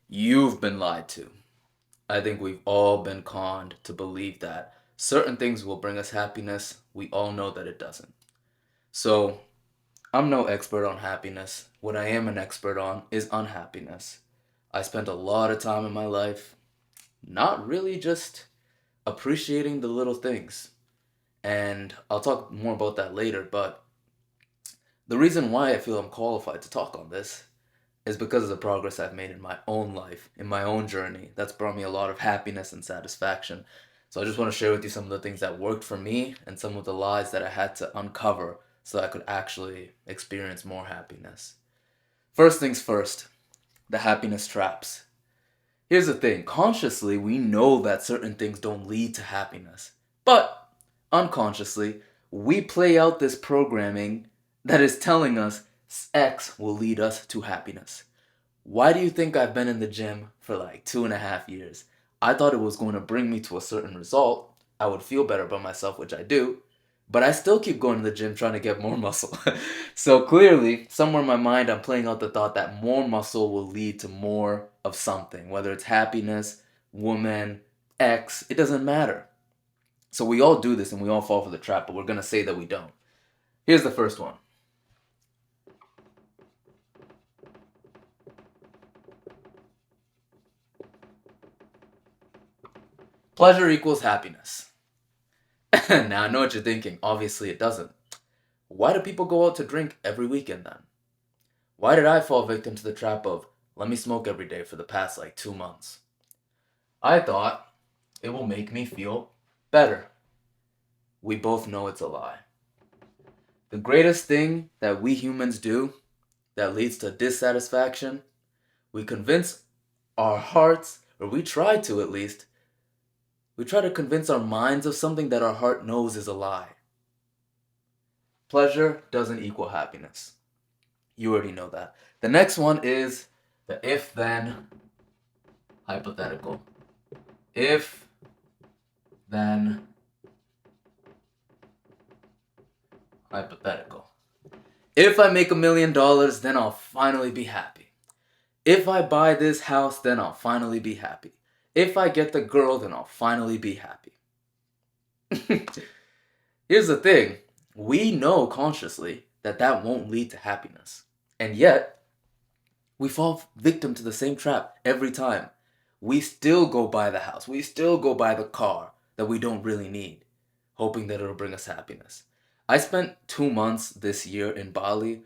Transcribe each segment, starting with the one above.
You've been lied to. I think we've all been conned to believe that certain things will bring us happiness. We all know that it doesn't. So, I'm no expert on happiness. What I am an expert on is unhappiness. I spent a lot of time in my life not really just appreciating the little things. And I'll talk more about that later, but the reason why I feel I'm qualified to talk on this is because of the progress I've made in my own life, in my own journey. That's brought me a lot of happiness and satisfaction. So I just want to share with you some of the things that worked for me and some of the lies that I had to uncover so I could actually experience more happiness. First things first, the happiness traps. Here's the thing, consciously, we know that certain things don't lead to happiness. But unconsciously, we play out this programming that is telling us X will lead us to happiness. Why do you think I've been in the gym for like 2.5 years? I thought it was going to bring me to a certain result. I would feel better about myself, which I do. But I still keep going to the gym trying to get more muscle. So clearly, somewhere in my mind, I'm playing out the thought that more muscle will lead to more of something, whether it's happiness, woman, X, it doesn't matter. So we all do this and we all fall for the trap, but we're going to say that we don't. Here's the first one. Pleasure equals happiness. Now I know what you're thinking. Obviously, it doesn't. Why do people go out to drink every weekend then? Why did I fall victim to the trap of let me smoke every day for the past like 2 months? I thought it will make me feel better. We both know it's a lie. The greatest thing that we humans do that leads to dissatisfaction, we convince our hearts, or we try to at least, we try to convince our minds of something that our heart knows is a lie. Pleasure doesn't equal happiness. You already know that. The next one is the if then hypothetical. If then hypothetical. If I make $1 million, then I'll finally be happy. If I buy this house, then I'll finally be happy. If I get the girl, then I'll finally be happy. Here's the thing, we know consciously that that won't lead to happiness. And yet, we fall victim to the same trap every time. We still go buy the house. We still go buy the car that we don't really need, hoping that it'll bring us happiness. I spent 2 months this year in Bali,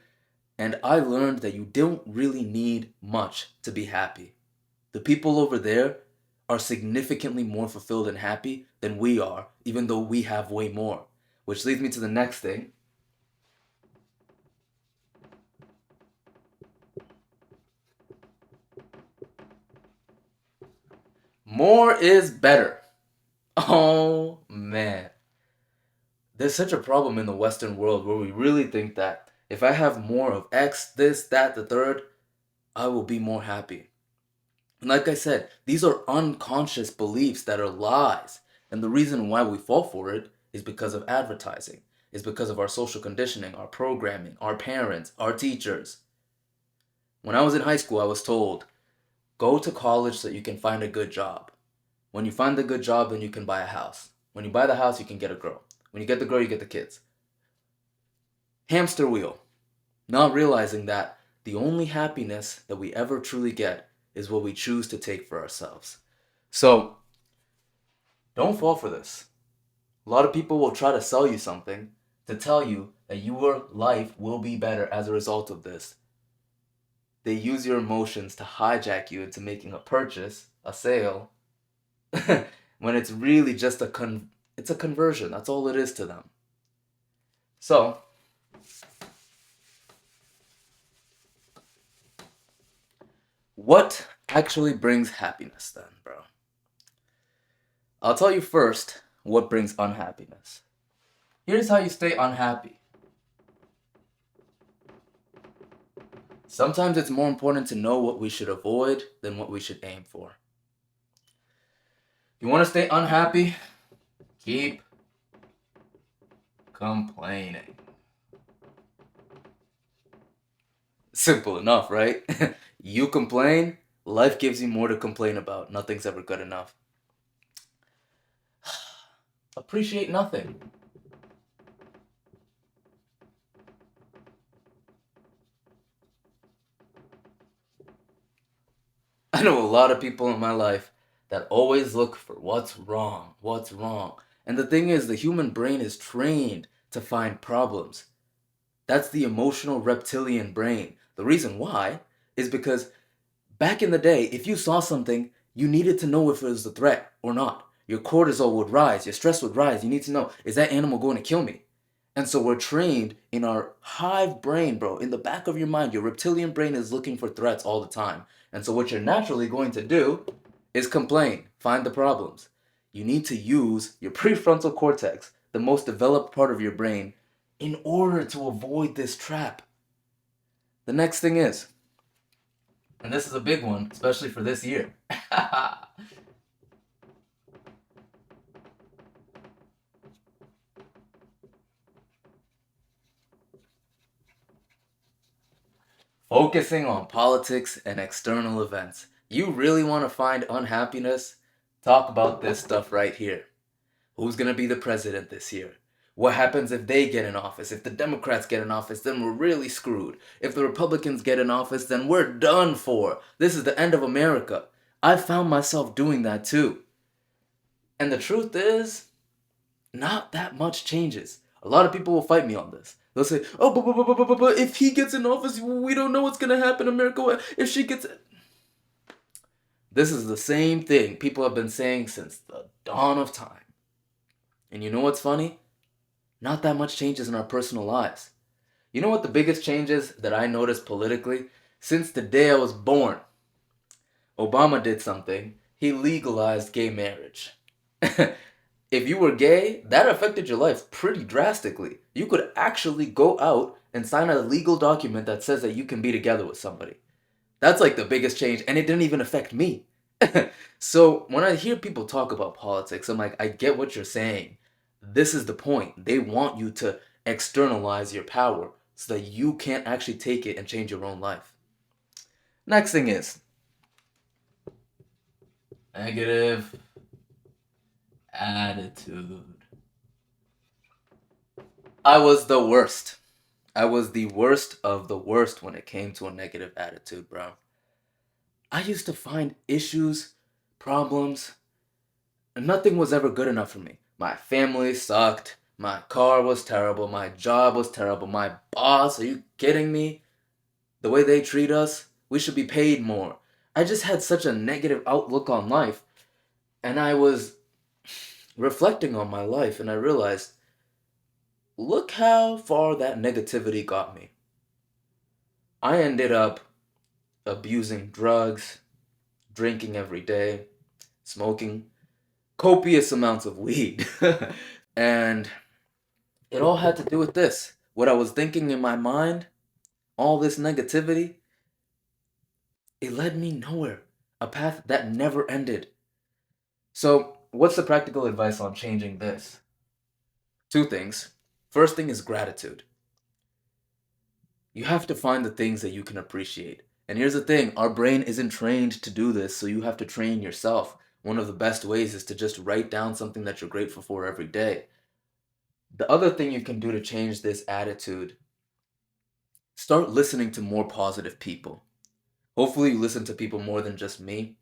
and I learned that you don't really need much to be happy. The people over there are significantly more fulfilled and happy than we are, even though we have way more. Which leads me to the next thing. More is better. Oh man. There's such a problem in the Western world where we really think that if I have more of X, this, that, the third, I will be more happy. And like I said, these are unconscious beliefs that are lies. And the reason why we fall for it is because of advertising, is because of our social conditioning, our programming, our parents, our teachers. When I was in high school, I was told, go to college so that you can find a good job. When you find a good job, then you can buy a house. When you buy the house, you can get a girl. When you get the girl, you get the kids. Hamster wheel. Not realizing that the only happiness that we ever truly get is what we choose to take for ourselves. So, don't fall for this. A lot of people will try to sell you something to tell you that your life will be better as a result of this. They use your emotions to hijack you into making a purchase, a sale, when it's really just it's a conversion. That's all it is to them. So, what actually brings happiness then, bro? I'll tell you first what brings unhappiness. Here's how you stay unhappy. Sometimes it's more important to know what we should avoid than what we should aim for. You want to stay unhappy? Keep complaining. Simple enough, right? You complain, Life gives you more to complain about. Nothing's ever good enough. Appreciate nothing. I know a lot of people in my life that always look for what's wrong, what's wrong. And the thing is, the human brain is trained to find problems. That's the emotional reptilian brain. The reason why is because back in the day, if you saw something, you needed to know if it was a threat or not. Your cortisol would rise, your stress would rise. You need to know, is that animal going to kill me? And so we're trained in our hive brain, bro. In the back of your mind, your reptilian brain is looking for threats all the time. And so what you're naturally going to do is complain, find the problems. You need to use your prefrontal cortex, the most developed part of your brain, in order to avoid this trap. The next thing is, and this is a big one, especially for this year. Focusing on politics and external events. You really want to find unhappiness? Talk about this stuff right here. Who's going to be the president this year? What happens if they get in office? If the Democrats get in office, then we're really screwed. If the Republicans get in office, then we're done for. This is the end of America. I found myself doing that too. And the truth is, not that much changes. A lot of people will fight me on this. They'll say, "Oh, but if he gets in office, we don't know what's gonna happen, America. If she gets," this is the same thing people have been saying since the dawn of time. And you know what's funny? Not that much changes in our personal lives. You know what the biggest changes that I noticed politically since the day I was born? Obama did something. He legalized gay marriage. If you were gay, that affected your life pretty drastically. You could actually go out and sign a legal document that says that you can be together with somebody. That's like the biggest change, and it didn't even affect me. So when I hear people talk about politics, I'm like, I get what you're saying. This is the point. They want you to externalize your power so that you can't actually take it and change your own life. Next thing is negative attitude. I was the worst. I was the worst of the worst when it came to a negative attitude, bro. I used to find issues, problems, and nothing was ever good enough for me. My family sucked. My car was terrible. My job was terrible. My boss, are you kidding me? The way they treat us, we should be paid more. I just had such a negative outlook on life. And I was reflecting on my life and I realized, look how far that negativity got me. I ended up abusing drugs, drinking every day, smoking copious amounts of weed. And it all had to do with this. What I was thinking in my mind, all this negativity, it led me nowhere. A path that never ended. So, what's the practical advice on changing this? Two things. First thing is gratitude. You have to find the things that you can appreciate. And here's the thing, our brain isn't trained to do this, so you have to train yourself. One of the best ways is to just write down something that you're grateful for every day. The other thing you can do to change this attitude, start listening to more positive people. Hopefully, you listen to people more than just me.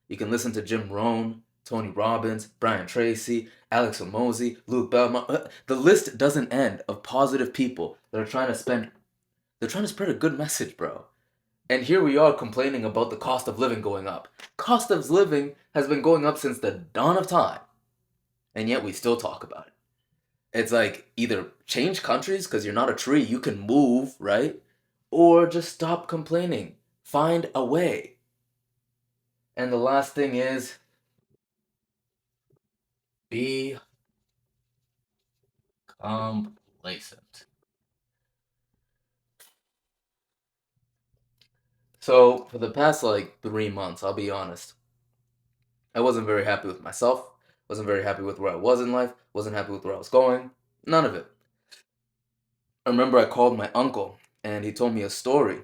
You can listen to Jim Rohn, Tony Robbins, Brian Tracy, Alex Hormozy, Luke Belmont. The list doesn't end of positive people that are trying to they're trying to spread a good message, bro. And here we are complaining about the cost of living going up. Cost of living has been going up since the dawn of time, and yet we still talk about it. It's like either change countries because you're not a tree, you can move, right? Or just stop complaining. Find a way. And the last thing is be complacent. So, for the past like 3 months, I'll be honest, I wasn't very happy with myself, wasn't very happy with where I was in life, wasn't happy with where I was going. None of it. I remember I called my uncle and he told me a story.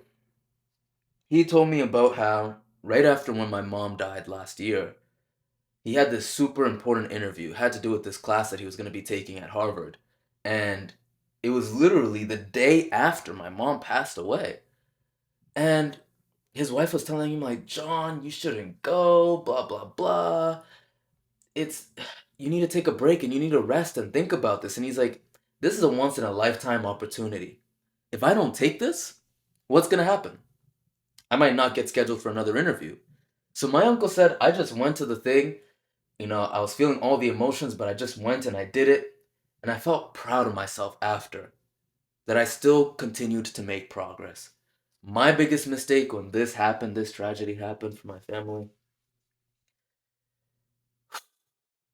He told me about how right after when my mom died last year, he had this super important interview. It had to do with this class that he was going to be taking at Harvard. And it was literally the day after my mom passed away. And his wife was telling him, like, John, you shouldn't go, blah, blah, blah. It's, you need to take a break and you need to rest and think about this. And he's like, this is a once in a lifetime opportunity. If I don't take this, what's going to happen? I might not get scheduled for another interview. So my uncle said, I just went to the thing. I was feeling all the emotions, but I just went and I did it. And I felt proud of myself after that I still continued to make progress. My biggest mistake when this happened, this tragedy happened for my family,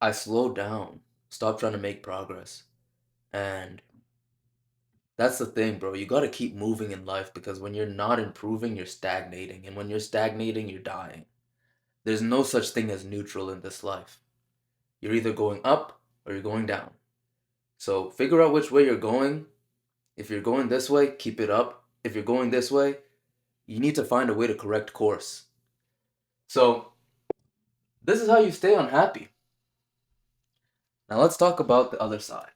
I slowed down, stopped trying to make progress. And that's the thing, bro. You gotta keep moving in life because when you're not improving, you're stagnating. And when you're stagnating, you're dying. There's no such thing as neutral in this life. You're either going up or you're going down. So figure out which way you're going. If you're going this way, keep it up. If you're going this way, you need to find a way to correct course. So this is how you stay unhappy. Now let's talk about the other side.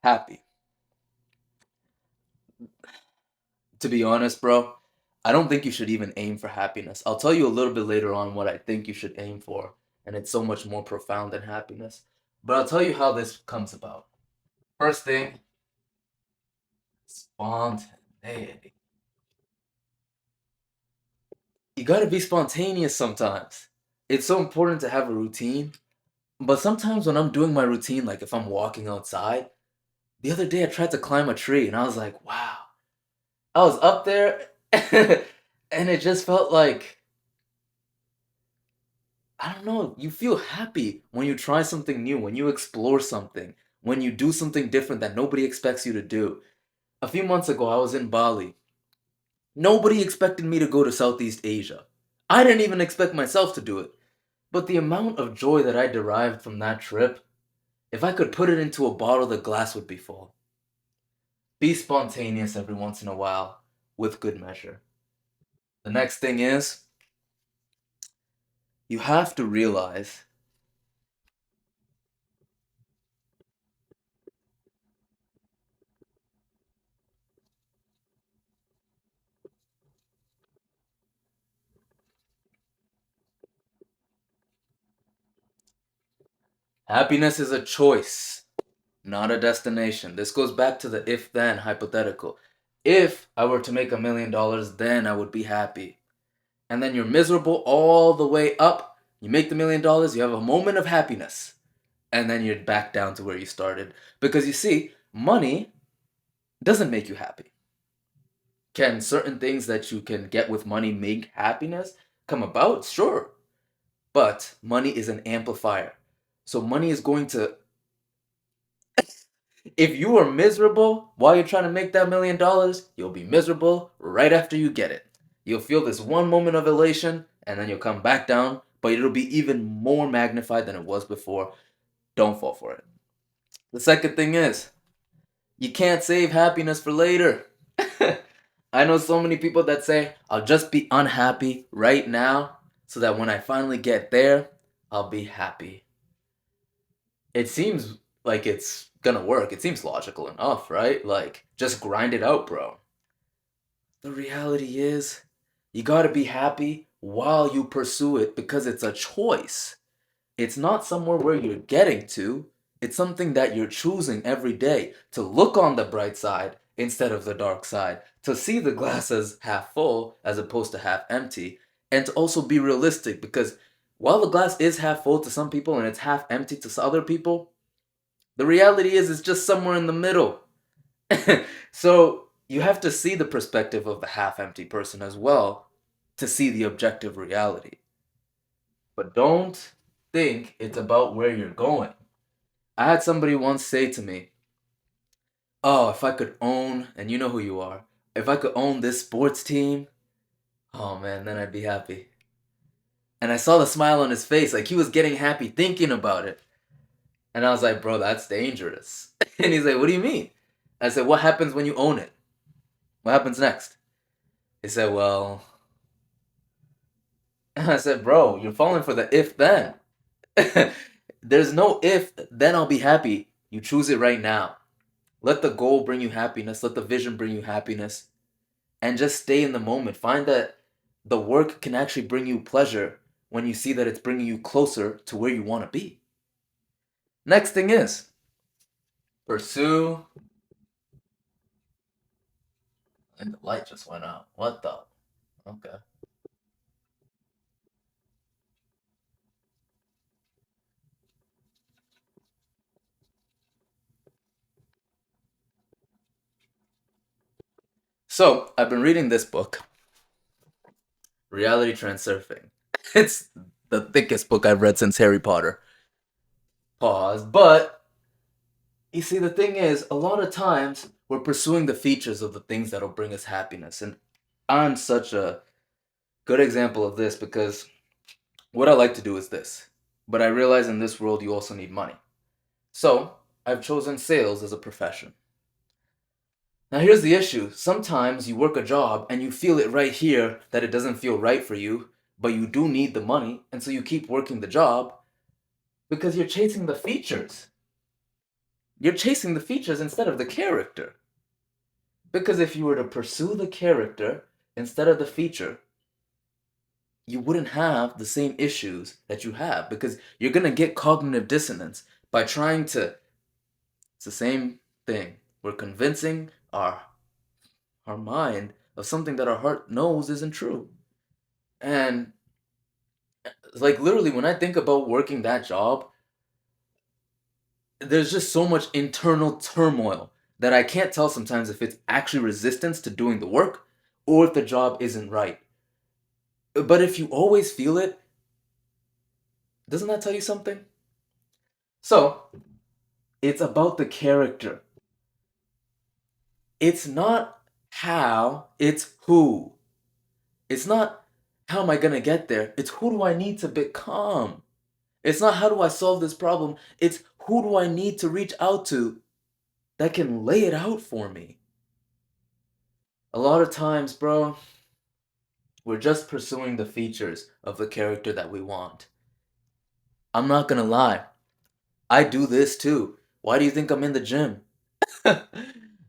Happy. To be honest, bro, I don't think you should even aim for happiness. I'll tell you a little bit later on what I think you should aim for, and it's so much more profound than happiness. But I'll tell you how this comes about. First thing, spontaneity. You gotta be spontaneous sometimes. It's so important to have a routine, but sometimes when I'm doing my routine, like if I'm walking outside, the other day I tried to climb a tree and I was like, wow. I was up there and it just felt like, I don't know, you feel happy when you try something new, when you explore something, when you do something different that nobody expects you to do. A few months ago, I was in Bali. Nobody expected me to go to Southeast Asia. I didn't even expect myself to do it. But the amount of joy that I derived from that trip, if I could put it into a bottle, the glass would be full. Be spontaneous every once in a while with good measure. The next thing is, you have to realize happiness is a choice, not a destination. This goes back to the if then hypothetical. If I were to make $1 million, then I would be happy. And then you're miserable all the way up. You make the $1 million, you have a moment of happiness. And then you're back down to where you started. Because you see, money doesn't make you happy. Can certain things that you can get with money make happiness come about? Sure. But money is an amplifier. So money is going to, if you are miserable while you're trying to make that $1 million, you'll be miserable right after you get it. You'll feel this one moment of elation and then you'll come back down, but it'll be even more magnified than it was before. Don't fall for it. The second thing is, you can't save happiness for later. I know so many people that say, I'll just be unhappy right now so that when I finally get there, I'll be happy. It seems like it's gonna work. It seems logical enough, right? Like, just grind it out, bro. The reality is, you gotta be happy while you pursue it because it's a choice. It's not somewhere where you're getting to. It's something that you're choosing every day to look on the bright side instead of the dark side, to see the glass as half full as opposed to half empty, and to also be realistic because while the glass is half full to some people and it's half empty to other people, the reality is it's just somewhere in the middle. So you have to see the perspective of the half empty person as well to see the objective reality. But don't think it's about where you're going. I had somebody once say to me, oh, if I could own, and you know who you are, if I could own this sports team, oh man, then I'd be happy. And I saw the smile on his face, like he was getting happy thinking about it. And I was like, bro, that's dangerous. And he's like, what do you mean? I said, what happens when you own it? What happens next? He said, well, I said, bro, you're falling for the if then. There's no if, then I'll be happy. You choose it right now. Let the goal bring you happiness. Let the vision bring you happiness. And just stay in the moment. Find that the work can actually bring you pleasure when you see that it's bringing you closer to where you want to be. Next thing is pursue. And the light just went out. What the? Okay. So, I've been reading this book, Reality Transurfing. It's the thickest book I've read since Harry Potter. Pause. But, you see, the thing is, a lot of times we're pursuing the features of the things that'll bring us happiness. And I'm such a good example of this because what I like to do is this. But I realize in this world you also need money. So, I've chosen sales as a profession. Now, here's the issue. Sometimes you work a job and you feel it right here that it doesn't feel right for you, but you do need the money, and so you keep working the job because you're chasing the features. You're chasing the features instead of the character. Because if you were to pursue the character instead of the feature, you wouldn't have the same issues that you have because you're going to get cognitive dissonance by trying to. It's the same thing. We're convincing our mind of something that our heart knows isn't true. And like literally when I think about working that job, there's just so much internal turmoil that I can't tell sometimes if it's actually resistance to doing the work or if the job isn't right. But if you always feel it, doesn't that tell you something? So, it's about the character. It's not how, it's who. It's not how am I gonna get there? It's who do I need to become? It's not how do I solve this problem? It's who do I need to reach out to that can lay it out for me? A lot of times, bro, we're just pursuing the features of the character that we want. I'm not gonna lie. I do this too. Why do you think I'm in the gym?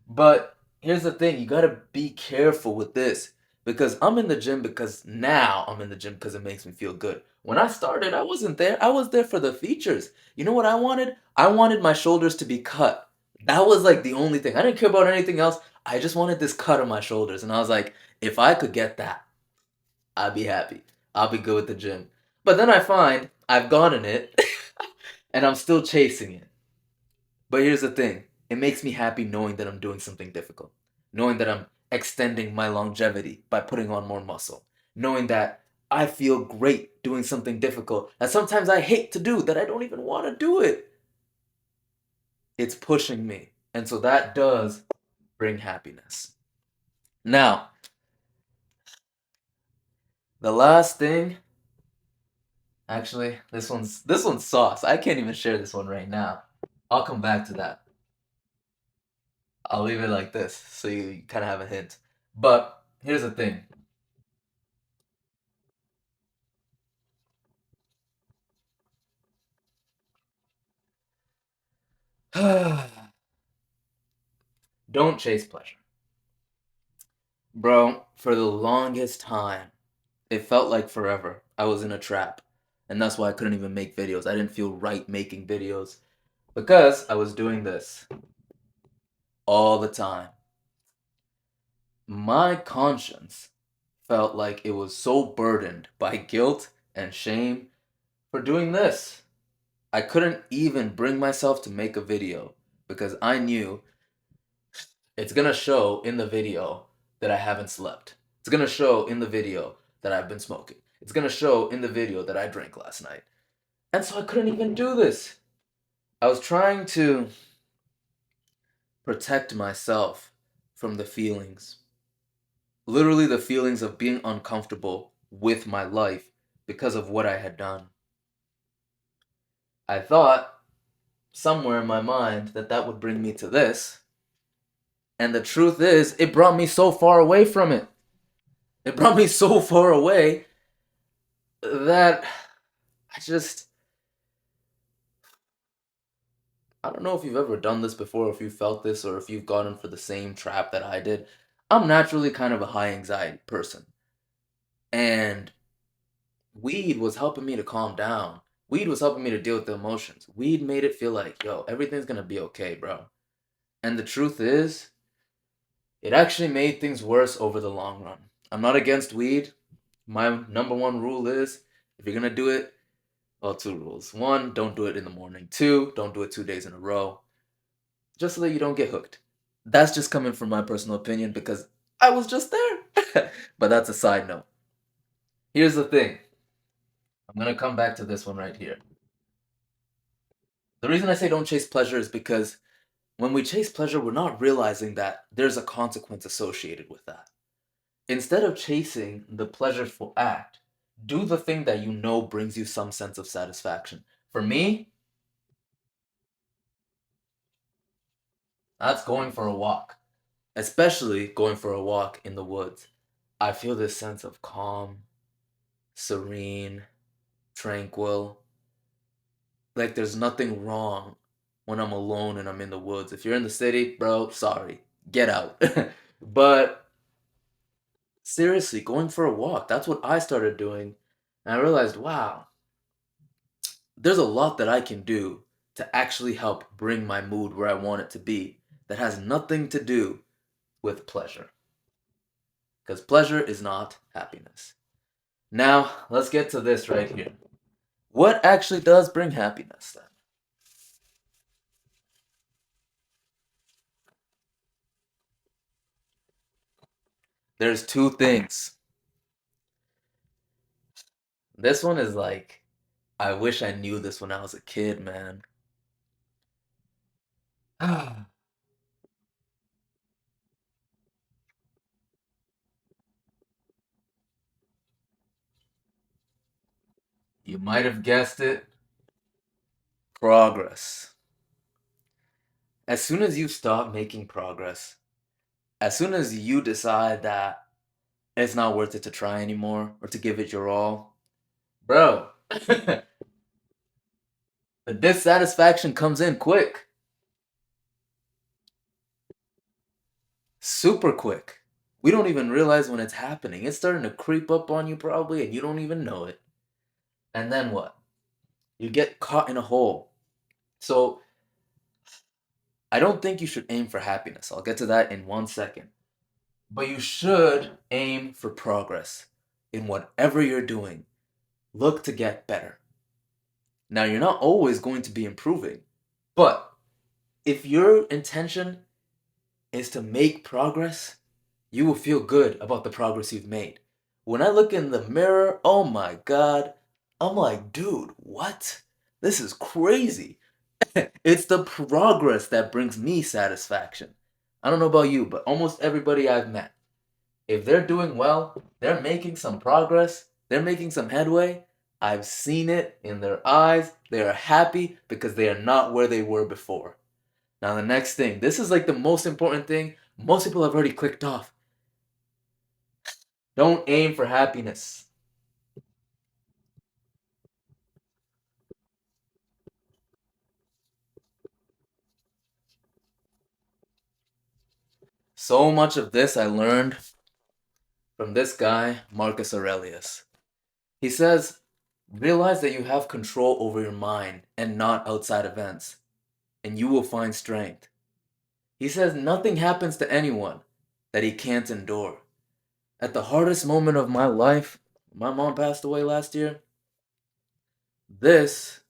But here's the thing, you gotta be careful with this. Because I'm in the gym because now I'm in the gym because it makes me feel good. When I started, I wasn't there. I was there for the features. You know what I wanted? I wanted my shoulders to be cut. That was like the only thing. I didn't care about anything else. I just wanted this cut on my shoulders. And I was like, if I could get that, I'd be happy. I'll be good with the gym. But then I find I've gotten it and I'm still chasing it. But here's the thing, it makes me happy knowing that I'm doing something difficult, knowing that I'm extending my longevity by putting on more muscle, knowing that I feel great doing something difficult that sometimes I hate to do, that I don't even want to do it. It's pushing me. And so that does bring happiness. Now, the last thing, actually, this one's sauce. I can't even share this one right now. I'll come back to that. I'll leave it like this so you kind of have a hint. But here's the thing. Don't chase pleasure. Bro, for the longest time, it felt like forever. I was in a trap. And that's why I couldn't even make videos. I didn't feel right making videos because I was doing this all the time. My conscience felt like it was so burdened by guilt and shame for doing this. I couldn't even bring myself to make a video because I knew it's gonna show in the video that I haven't slept. It's gonna show in the video that I've been smoking. It's gonna show in the video that I drank last night. And so I couldn't even do this. I was trying to protect myself from the feelings. Literally, the feelings of being uncomfortable with my life because of what I had done. I thought somewhere in my mind that that would bring me to this, and the truth is, it brought me so far away from it. It brought me so far away that I just, I don't know if you've ever done this before, if you felt this, or if you've gone in for the same trap that I did. I'm naturally kind of a high anxiety person. And weed was helping me to calm down. Weed was helping me to deal with the emotions. Weed made it feel like, yo, everything's gonna be okay, bro. And the truth is, it actually made things worse over the long run. I'm not against weed. My number one rule is if you're gonna do it, well, two rules. One, don't do it in the morning. Two, don't do it 2 days in a row, just so that you don't get hooked. That's just coming from my personal opinion because I was just there. But that's a side note. Here's the thing. I'm gonna come back to this one right here. The reason I say don't chase pleasure is because when we chase pleasure, we're not realizing that there's a consequence associated with that. Instead of chasing the pleasureful act, do the thing that you know brings you some sense of satisfaction. For me, that's going for a walk, especially going for a walk in the woods. I feel this sense of calm, serene, tranquil. Like there's nothing wrong when I'm alone and I'm in the woods. If you're in the city, bro, sorry, get out. But seriously, going for a walk, that's what I started doing. And I realized, wow, there's a lot that I can do to actually help bring my mood where I want it to be that has nothing to do with pleasure. Because pleasure is not happiness. Now, let's get to this right here. What actually does bring happiness then? There's two things. This one is like, I wish I knew this when I was a kid, man. You might have guessed it. Progress. As soon as you stop making progress, as soon as you decide that it's not worth it to try anymore or to give it your all, bro, the dissatisfaction comes in quick, super quick. We don't even realize when it's happening. It's starting to creep up on you probably, and you don't even know it. And then what? You get caught in a hole. So I don't think you should aim for happiness. I'll get to that in 1 second. But you should aim for progress in whatever you're doing. Look to get better. Now, you're not always going to be improving, but if your intention is to make progress, you will feel good about the progress you've made. When I look in the mirror, oh my God, I'm like, dude, what? This is crazy. It's the progress that brings me satisfaction. I don't know about you, but almost everybody I've met, if they're doing well, they're making some progress, they're making some headway. I've seen it in their eyes. They are happy because they are not where they were before. Now, the next thing, this is like the most important thing. Most people have already clicked off. Don't aim for happiness. So much of this I learned from this guy, Marcus Aurelius. He says, realize that you have control over your mind and not outside events, and you will find strength. He says nothing happens to anyone that he can't endure. At the hardest moment of my life, my mom passed away last year, this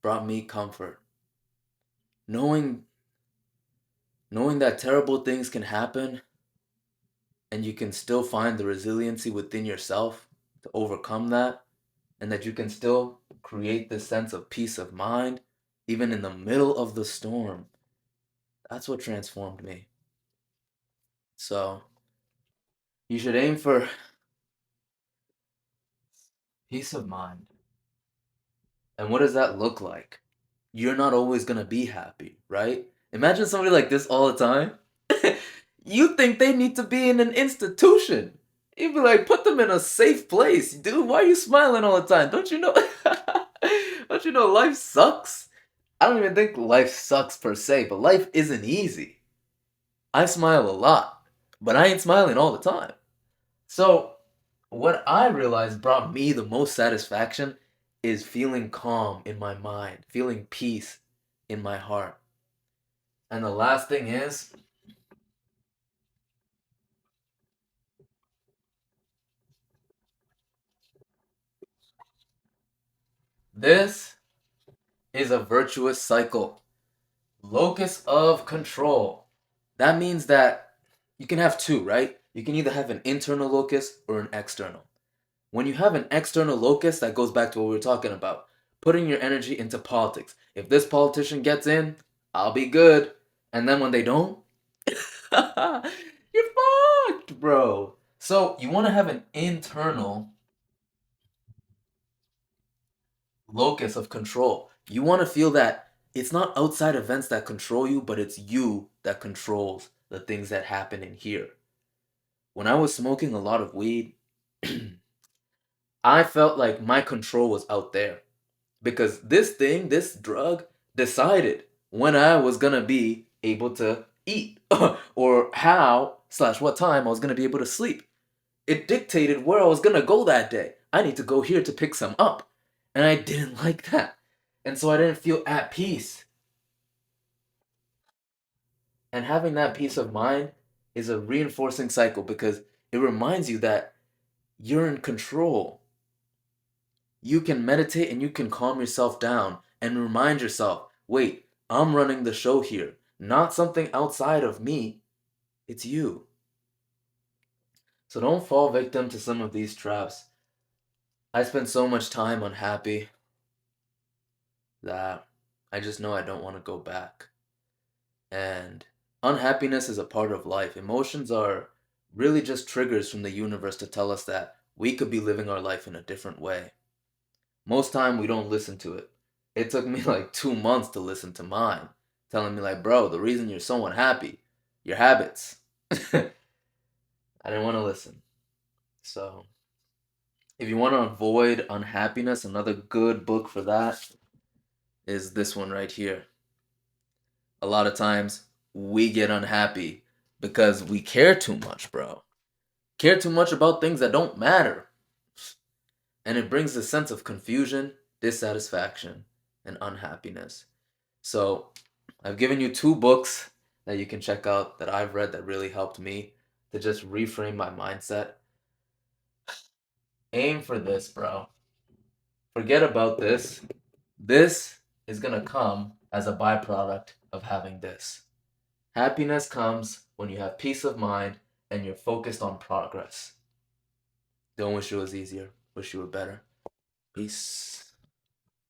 brought me comfort. Knowing knowing that terrible things can happen and you can still find the resiliency within yourself to overcome that and that you can still create this sense of peace of mind even in the middle of the storm. That's what transformed me. So, you should aim for Peace of mind. And what does that look like? You're not always gonna be happy, right? Imagine somebody like this all the time. You think they need to be in an institution. You'd be like, put them in a safe place. Dude, why are you smiling all the time? Don't you know? Don't you know life sucks? I don't even think life sucks per se, but life isn't easy. I smile a lot, but I ain't smiling all the time. So, what I realized brought me the most satisfaction is feeling calm in my mind, feeling peace in my heart. And the last thing is, this is a virtuous cycle. Locus of control. That means that you can have two, right? You can either have an internal locus or an external. When you have an external locus, that goes back to what we were talking about, putting your energy into politics. If this politician gets in, I'll be good. And then when they don't, you're fucked, bro. So you want to have an internal locus of control. You want to feel that it's not outside events that control you, but it's you that controls the things that happen in here. When I was smoking a lot of weed, I felt like my control was out there because this thing, this drug, decided when I was gonna be able to eat or how slash what time I was gonna be able to sleep. It dictated where I was gonna go that day. I need to go here to pick some up. And I didn't like that. And so I didn't feel at peace. And having that peace of mind is a reinforcing cycle because it reminds you that you're in control. You can meditate and you can calm yourself down and remind yourself, wait, I'm running the show here. Not something outside of me. It's you. So don't fall victim to some of these traps. I spend so much time unhappy that I just know I don't want to go back. And unhappiness is a part of life. Emotions are really just triggers from the universe to tell us that we could be living our life in a different way. Most time we don't listen to it. It took me like 2 months to listen to mine, telling me like, bro, the reason you're so unhappy, your habits. I didn't want to listen. So if you want to avoid unhappiness, another good book for that is this one right here. A lot of times we get unhappy because we care too much, bro. Care too much about things that don't matter. And it brings a sense of confusion, dissatisfaction, and unhappiness. So, I've given you two books that you can check out that I've read that really helped me to just reframe my mindset. Aim for this, bro. Forget about this. This is gonna come as a byproduct of having this. Happiness comes when you have peace of mind and you're focused on progress. Don't wish it was easier. Wish you were better. Peace.